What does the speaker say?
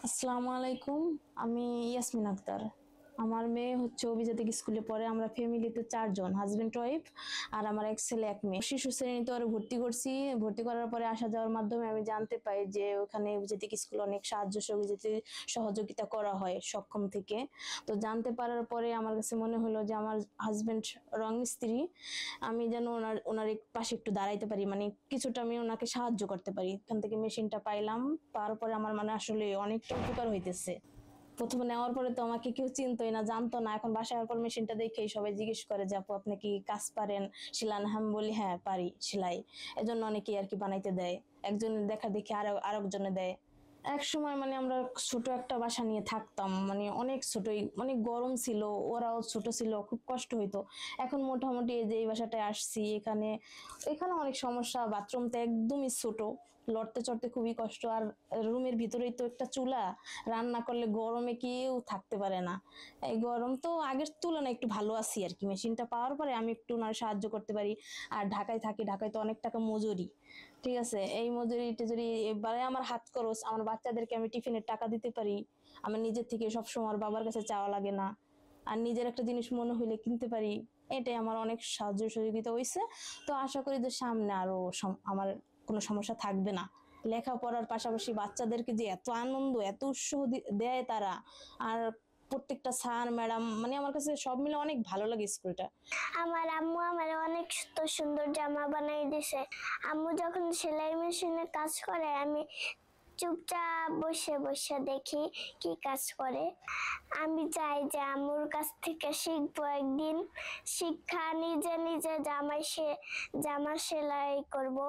আসসালামু আলাইকুম। আমি ইয়াসমিন আক্তার। আমার মেয়ে হচ্ছে অভিজাতিক স্কুলে পড়ে। আমরা ফ্যামিলিতে 4 জন, হাজবেন্ড ওয়াইফ, আর আমার এক ছেলে এক মেয়ে। শিশু শ্রেণীতে ওরা ভর্তি করছি। ভর্তি করার পরে আসা যাওয়ার মাধ্যমে আমি জানতে পাই যে ওখানে অভিজাতিক স্কুলে অনেক সাহায্য সহযোগিতা করা হয় সক্ষম থেকে। তো জানতে পারার পরে আমার কাছে মনে হলো যে আমার হাজবেন্ড রং মিস্ত্রি, আমি যেন ওনার পাশে একটু দাঁড়াইতে পারি, মানে কিছুটা আমি ওনাকে সাহায্য করতে পারি। এখান থেকে মেশিনটা পাইলাম, পাওয়ার পরে আমার মানে আসলে অনেকটা উপকার হইতেছে। প্রথমে নেওয়ার পরে তো আমাকে কেউ চিনতোই না, জানতো না। এখন বাসায় আসার পর মেশিনটা দেখেই সবাই জিজ্ঞেস করে যে আপু আপনি কি কাজ পারেন সেলাই? আমি বলি হ্যাঁ পারি সেলাই। এজন্য অনেকেই আর কি বানাইতে দেয়, একজন দেখা দেখি আরেকজনে দেয়। এক সময় মানে আমরা ছোট একটা বাসা নিয়ে থাকতাম, মানে অনেক ছোটই, অনেক গরম ছিল, ওরাও ছোট ছিল, খুব কষ্ট হইতো। এখন মোটামুটি এই যে এই বাসাটায় আসছি, এখানে এখানে অনেক সমস্যা। বাথরুমটা একদমই ছোট, লড়তে চড়তে খুবই কষ্ট। আর রুমের ভিতরেই তো একটা চুলা, রান্না করলে গরমে কেউ থাকতে পারে না। এই গরম তো আগের তুলনায় একটু ভালো আছি আর কি। মেশিনটা পাওয়ার পরে আমি একটু ওনার সাহায্য করতে পারি। আর ঢাকায় থাকি, ঢাকায় তো অনেক টাকা মজুরি, ঠিক আছে। এই মজুরি টুজুরি এবারে আমার হাত খরচ, আমার বাচ্চাদেরকে আমি টিফিনের টাকা দিতে পারি। আমার নিজের থেকে সবসময় আমার বাবার কাছে চাওয়া লাগে না। আর নিজের একটা জিনিস মনে হইলে কিনতে পারি। এটাই আমার অনেক সাহায্য সহযোগিতা হয়েছে। তো আশা করি যে সামনে আরো আমার কোনো সমস্যা থাকবে না। লেখাপড়ার পাশাপাশি বাচ্চাদেরকে যে এত আনন্দ, এত উৎসাহ দেয় তারা। আর প্রত্যেকটা স্যার ম্যাডাম, মানে আমার কাছে সব মিলে অনেক ভালো লাগে স্কুলটা। আমার আম্মু আমার অনেক সুন্দর সুন্দর জামা বানাই দিছে। আম্মু যখন সেলাই মেশিনে কাজ করে আমি চুপচাপ বসে বসে দেখি কি কাজ করে। আমি চাই যে আম্মুর কাছ থেকে শিখবো একদিন, শিক্ষা নিজে নিজে জামা সেলাই করব।